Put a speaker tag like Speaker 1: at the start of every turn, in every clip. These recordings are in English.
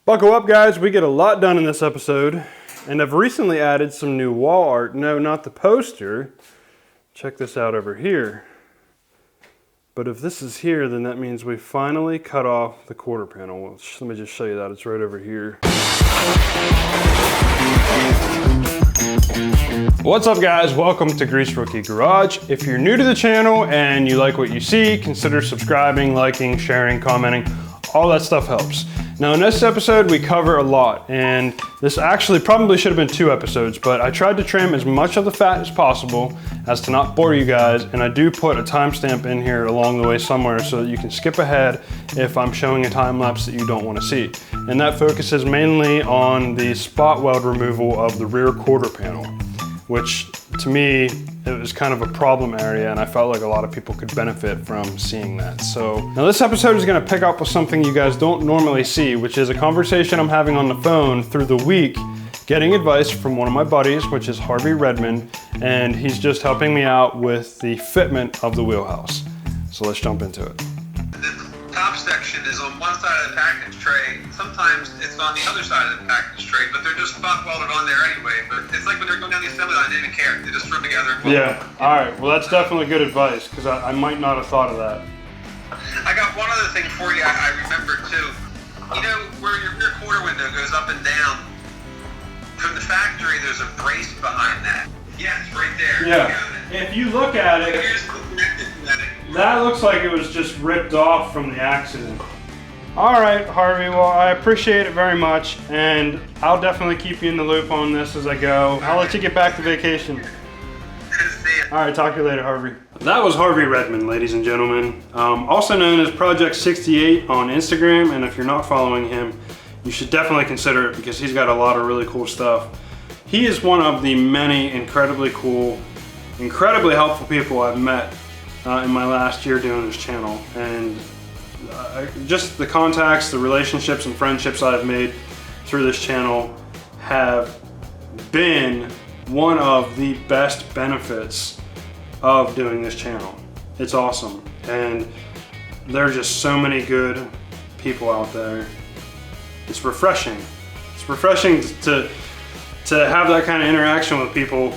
Speaker 1: Buckle up, guys. We get a lot done in this episode, and I've recently added some new wall art. No, not the poster. Check this out over here. But if this is here, then that means we finally cut off the quarter panel. Well, let me just show you that. It's right over here. What's up, guys? Welcome to Grease Rookie Garage. If you're new to the channel and you like what you see, consider subscribing, liking, sharing, commenting. All that stuff helps. Now in this episode, we cover a lot, and this actually probably should have been 2 episodes, but I tried to trim as much of the fat as possible as to not bore you guys, and I do put a timestamp in here along the way somewhere so that you can skip ahead if I'm showing a time lapse that you don't want to see. And that focuses mainly on the spot weld removal of the rear quarter panel, which to me, it was kind of a problem area, and I felt like a lot of people could benefit from seeing that. So now this episode is gonna pick up with something you guys don't normally see, which is a conversation I'm having on the phone through the week, getting advice from one of my buddies, which is Harvey Redmond, and he's just helping me out with the fitment of the Wheelhouse. So let's jump into it.
Speaker 2: The top section is on one side of the package tray. Sometimes it's on the other side of the package tray, but they're just spot welded on there anyway. But it's like when they're going down the assembly line, they didn't care. They just threw them together.
Speaker 1: Yeah, all right. Well, that's definitely good advice, because I might not have thought of that.
Speaker 2: I got one other thing for you I remember too. You know where your rear quarter window goes up and down? From the factory, there's a brace behind that. Yeah, it's right there.
Speaker 1: Yeah. If you look at it, that looks like it was just ripped off from the accident. All right, Harvey, well, I appreciate it very much, and I'll definitely keep you in the loop on this as I go. I'll let you get back to vacation. All right, talk to you later, Harvey. That was Harvey Redmond, ladies and gentlemen, also known as Project 68 on Instagram, and if you're not following him, you should definitely consider it because he's got a lot of really cool stuff. He is one of the many incredibly cool, incredibly helpful people I've met in my last year doing this channel, and just the contacts, the relationships and friendships I've made through this channel have been one of the best benefits of doing this channel. It's awesome, and there are just so many good people out there. It's refreshing. It's refreshing to have that kind of interaction with people,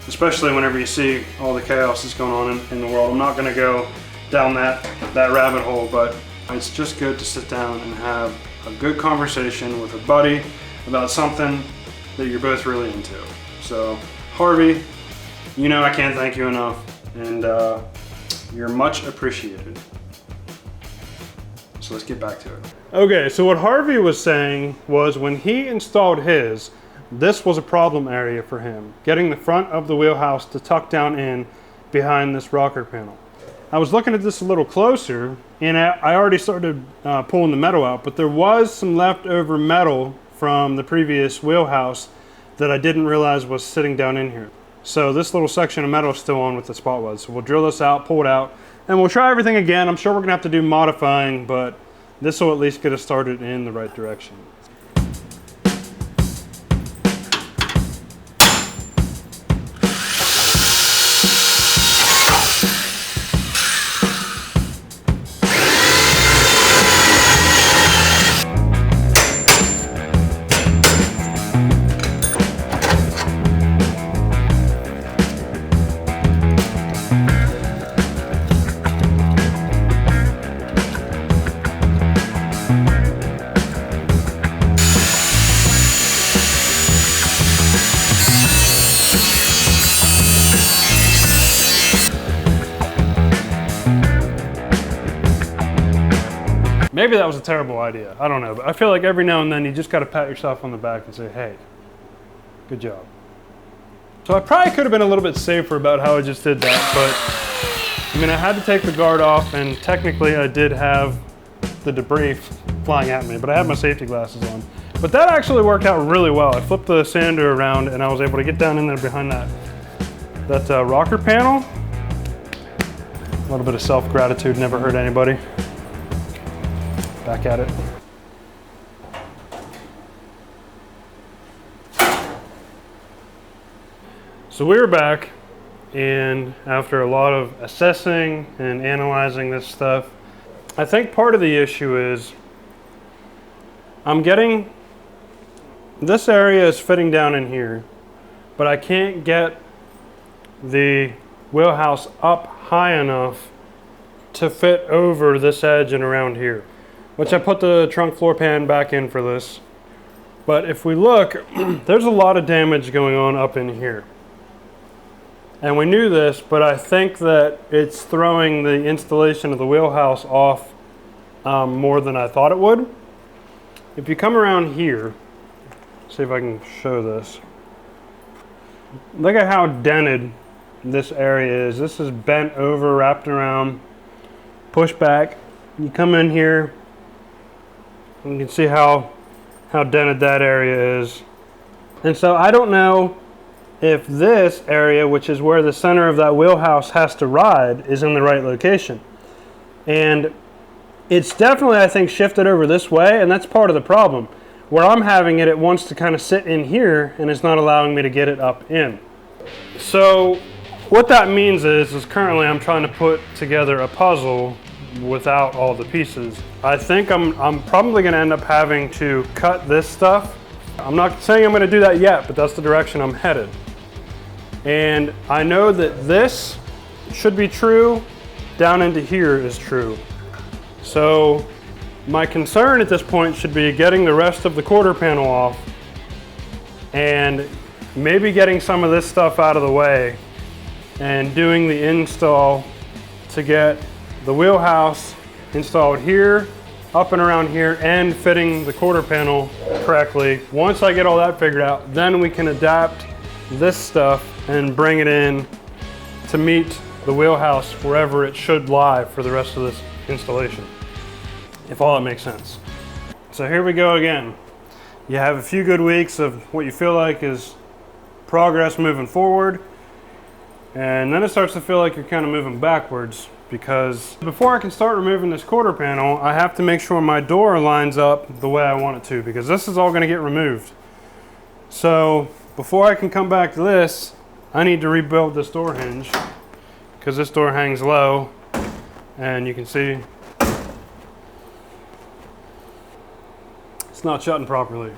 Speaker 1: especially whenever you see all the chaos that's going on in the world. I'm not going to go down that rabbit hole, but it's just good to sit down and have a good conversation with a buddy about something that you're both really into. So Harvey, you know I can't thank you enough, and you're much appreciated. So let's get back to it. Okay, so what Harvey was saying was when he installed his, this was a problem area for him, getting the front of the Wheelhouse to tuck down in behind this rocker panel. I was looking at this a little closer, and I already started pulling the metal out, but there was some leftover metal from the previous Wheelhouse that I didn't realize was sitting down in here. So this little section of metal is still on with the spot weld. So we'll drill this out, pull it out, and we'll try everything again. I'm sure we're gonna have to do modifying, but this will at least get us started in the right direction. Maybe that was a terrible idea. I don't know, but I feel like every now and then you just got to pat yourself on the back and say, hey, good job. So I probably could have been a little bit safer about how I just did that, but I mean, I had to take the guard off, and technically I did have the debris flying at me, but I had my safety glasses on. But that actually worked out really well. I flipped the sander around and I was able to get down in there behind that rocker panel. A little bit of self-gratitude never hurt anybody. Back at it. So we're back, and after a lot of assessing and analyzing this stuff, I think part of the issue is I'm getting, this area is fitting down in here, but I can't get the wheelhouse up high enough to fit over this edge and around here, which I put the trunk floor pan back in for this. But if we look, there's a lot of damage going on up in here. And we knew this, but I think that it's throwing the installation of the wheelhouse off more than I thought it would. If you come around here, see if I can show this. Look at how dented this area is. This is bent over, wrapped around, pushed back. You come in here, you can see how dented that area is. And so I don't know if this area, which is where the center of that wheelhouse has to ride, is in the right location. And it's definitely, I think, shifted over this way, and that's part of the problem. Where I'm having it, it wants to kind of sit in here, and it's not allowing me to get it up in. So what that means is currently I'm trying to put together a puzzle without all the pieces. I think I'm probably going to end up having to cut this stuff. I'm not saying I'm going to do that yet, but that's the direction I'm headed. And I know that this should be true, down into here is true. So my concern at this point should be getting the rest of the quarter panel off and maybe getting some of this stuff out of the way and doing the install to get the wheelhouse installed here, up and around here, and fitting the quarter panel correctly. Once I get all that figured out, then we can adapt this stuff and bring it in to meet the wheelhouse wherever it should lie for the rest of this installation, if all that makes sense. So here we go again. You have a few good weeks of what you feel like is progress moving forward, and then it starts to feel like you're kind of moving backwards, because before I can start removing this quarter panel, I have to make sure my door lines up the way I want it to, because this is all going to get removed. So before I can come back to this, I need to rebuild this door hinge, because this door hangs low, and you can see it's not shutting properly.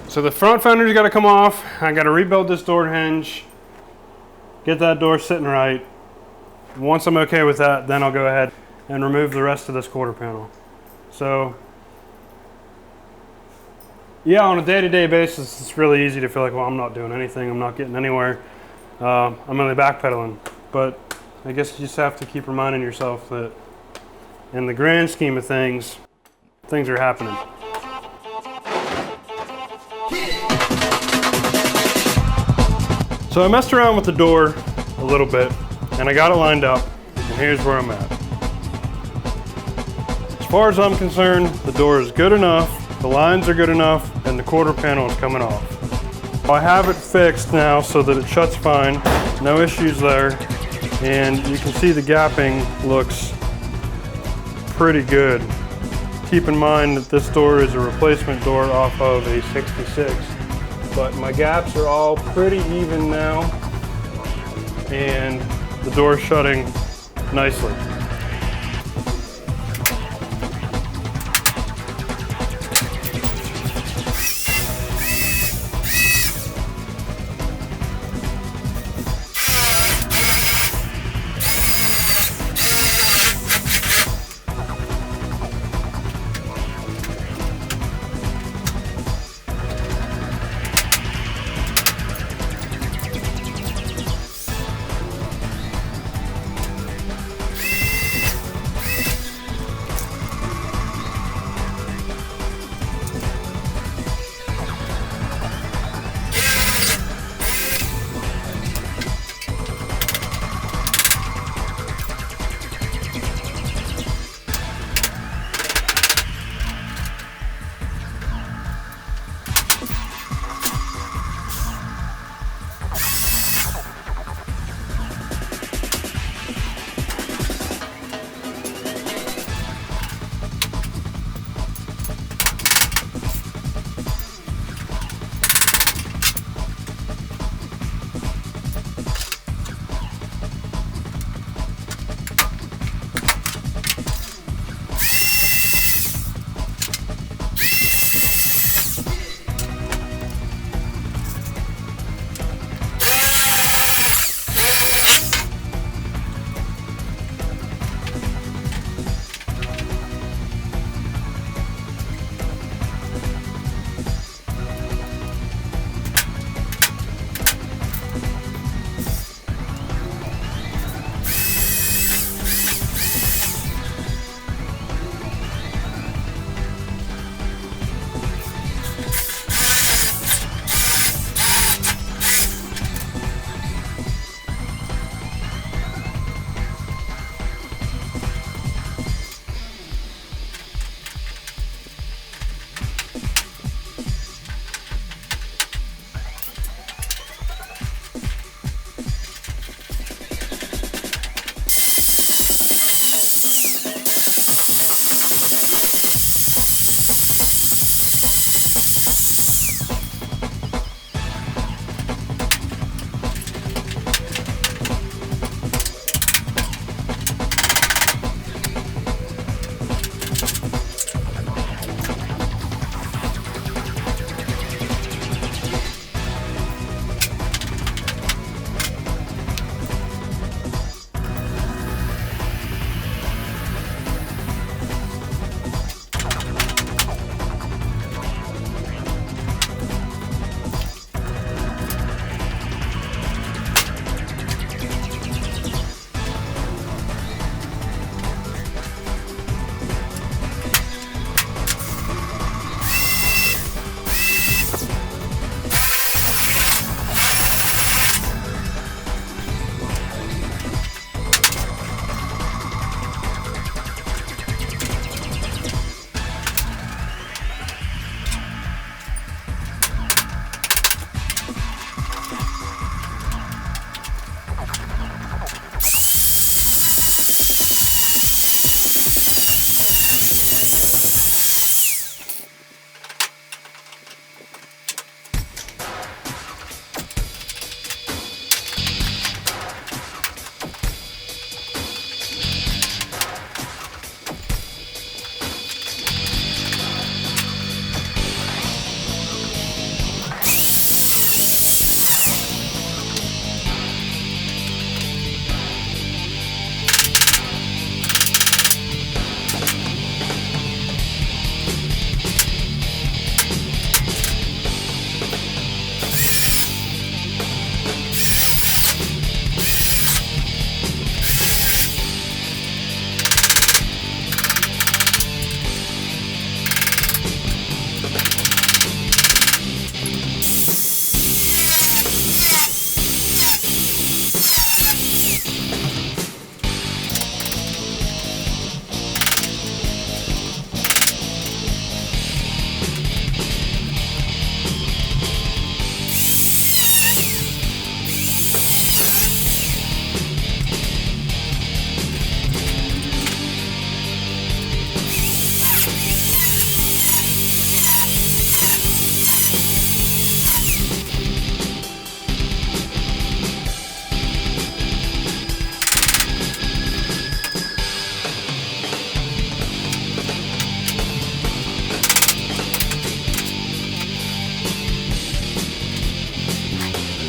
Speaker 1: So the front fender's got to come off. I got to rebuild this door hinge, get that door sitting right. Once I'm okay with that, then I'll go ahead and remove the rest of this quarter panel. So yeah, on a day-to-day basis, it's really easy to feel like, well, I'm not doing anything, I'm not getting anywhere, I'm only backpedaling. But I guess you just have to keep reminding yourself that in the grand scheme of things, things are happening. So I messed around with the door a little bit, and I got it lined up, and here's where I'm at. As far as I'm concerned, the door is good enough, the lines are good enough, and the quarter panel is coming off. I have it fixed now so that it shuts fine, no issues there, and you can see the gapping looks pretty good. Keep in mind that this door is a replacement door off of a 66, but my gaps are all pretty even now, and the door's shutting nicely.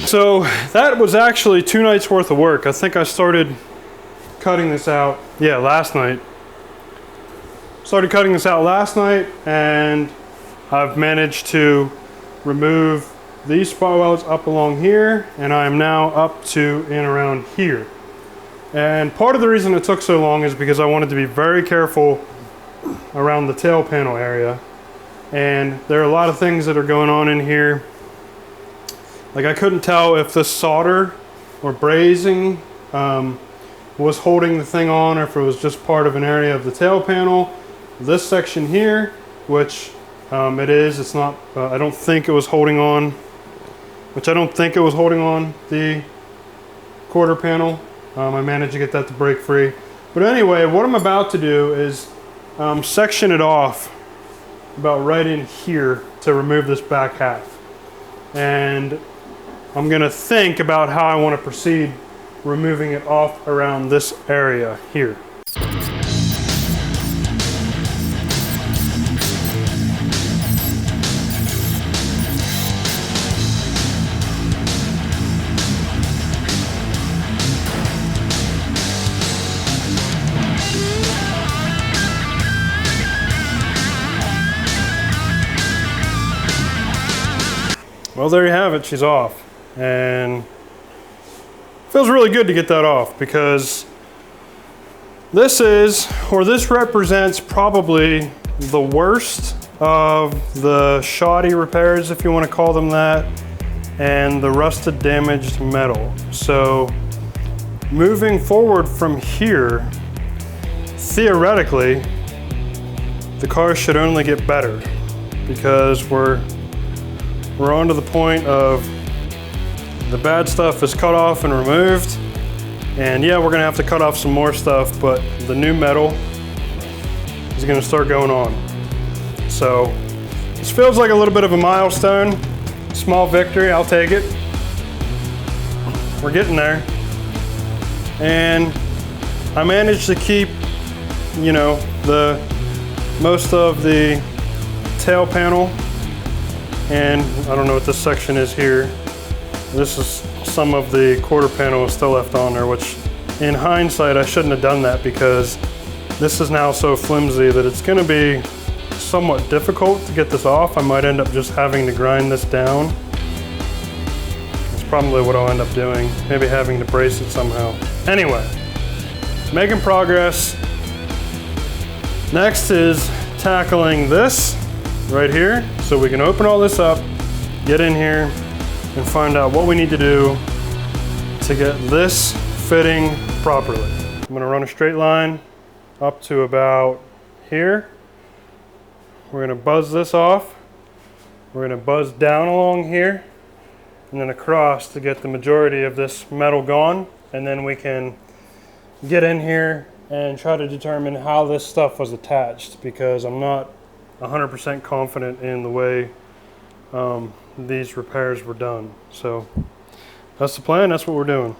Speaker 1: So that was actually 2 nights worth of work. I think I started cutting this out, yeah, last night. Started cutting this out last night, and I've managed to remove these spot welds up along here, and I am now up to and around here. And part of the reason it took so long is because I wanted to be very careful around the tail panel area. And there are a lot of things that are going on in here. Like, I couldn't tell if the solder or brazing was holding the thing on, or if it was just part of an area of the tail panel. This section here, which it is, it's not, I don't think it was holding on, the quarter panel. I managed to get that to break free. But anyway, what I'm about to do is section it off about right in here to remove this back half. And I'm gonna think about how I want to proceed removing it off around this area here. Well, there you have it, she's off. And feels really good to get that off, because this represents probably the worst of the shoddy repairs, if you want to call them that, and the rusted, damaged metal. So moving forward from here, theoretically, the car should only get better, because we're on to the point of the bad stuff is cut off and removed. And yeah, we're gonna have to cut off some more stuff, but the new metal is gonna start going on. So this feels like a little bit of a milestone, small victory, I'll take it. We're getting there. And I managed to keep, you know, most of the tail panel. And I don't know what this section is here. This is some of the quarter panel still left on there, which in hindsight, I shouldn't have done that, because this is now so flimsy that it's gonna be somewhat difficult to get this off. I might end up just having to grind this down. That's probably what I'll end up doing. Maybe having to brace it somehow. Anyway, making progress. Next is tackling this right here, so we can open all this up, get in here, and find out what we need to do to get this fitting properly. I'm gonna run a straight line up to about here. We're gonna buzz this off. We're gonna buzz down along here, and then across to get the majority of this metal gone, and then we can get in here and try to determine how this stuff was attached, because I'm not 100% confident in the way these repairs were done. So that's the plan, that's what we're doing.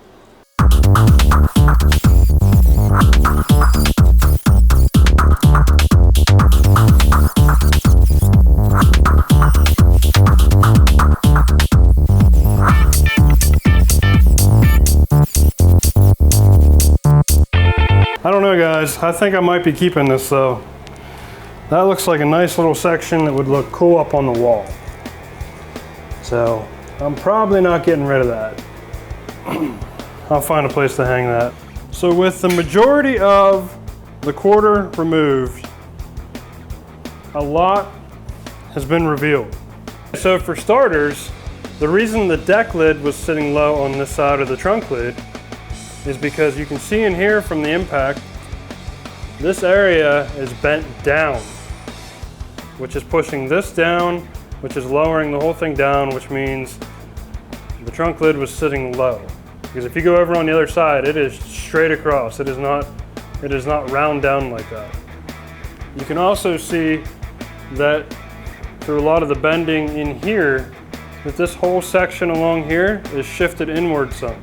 Speaker 1: I don't know, guys, I think I might be keeping this though. That looks like a nice little section that would look cool up on the wall. So I'm probably not getting rid of that. I'll find a place to hang that. So with the majority of the quarter removed, a lot has been revealed. So for starters, the reason the deck lid was sitting low on this side of the trunk lid is because you can see in here from the impact, this area is bent down, which is pushing this down, which is lowering the whole thing down, which means the trunk lid was sitting low. Because if you go over on the other side, it is straight across. It is not round down like that. You can also see that through a lot of the bending in here, that this whole section along here is shifted inward some.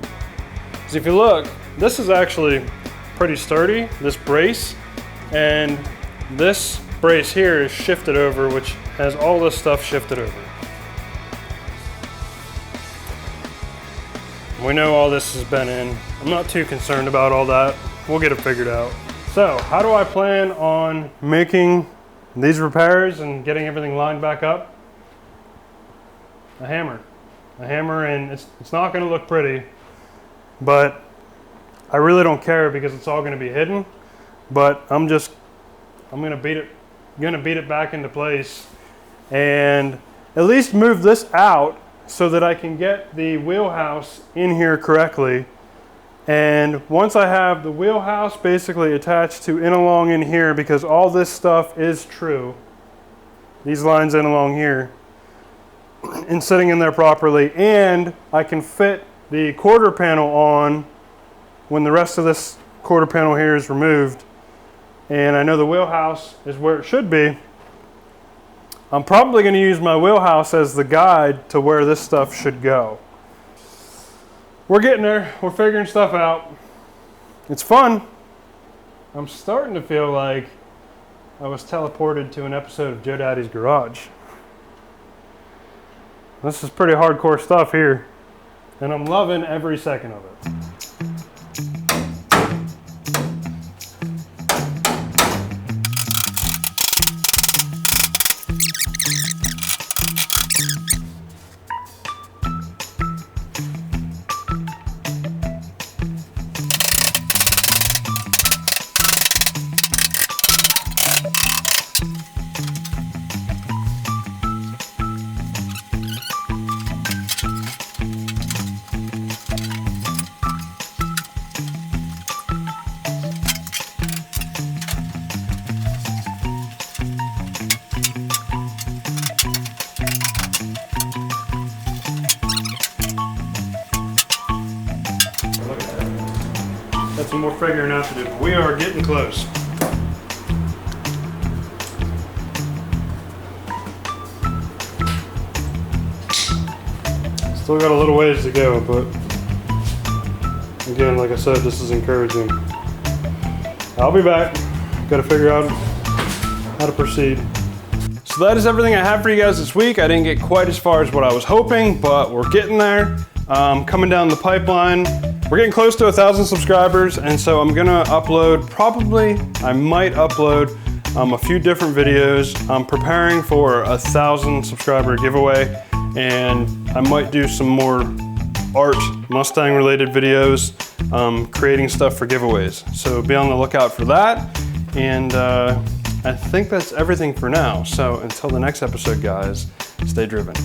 Speaker 1: Because if you look, this is actually pretty sturdy, this brace, and this brace here is shifted over, which has all this stuff shifted over. We know all this has been in. I'm not too concerned about all that. We'll get it figured out. So how do I plan on making these repairs and getting everything lined back up? A hammer. A hammer, and it's not gonna look pretty, but I really don't care because it's all gonna be hidden. But I'm gonna beat it back into place and at least move this out so that I can get the wheelhouse in here correctly. And once I have the wheelhouse basically attached to in along in here, because all this stuff is true, these lines in along here, and sitting in there properly, and I can fit the quarter panel on when the rest of this quarter panel here is removed, and I know the wheelhouse is where it should be, I'm probably going to use my wheelhouse as the guide to where this stuff should go. We're getting there. We're figuring stuff out. It's fun. I'm starting to feel like I was teleported to an episode of Joe Daddy's Garage. This is pretty hardcore stuff here, and I'm loving every second of it. Got some more figuring out to do. We are getting close. Still got a little ways to go, but again, like I said, this is encouraging. I'll be back. Got to figure out how to proceed. So that is everything I have for you guys this week. I didn't get quite as far as what I was hoping, but we're getting there. Coming down the pipeline. We're getting close to 1,000 subscribers, and so I'm gonna upload, I might upload a few different videos. I'm preparing for a 1,000 subscriber giveaway, and I might do some more art Mustang related videos, creating stuff for giveaways. So be on the lookout for that, and I think that's everything for now. So until the next episode, guys, stay driven.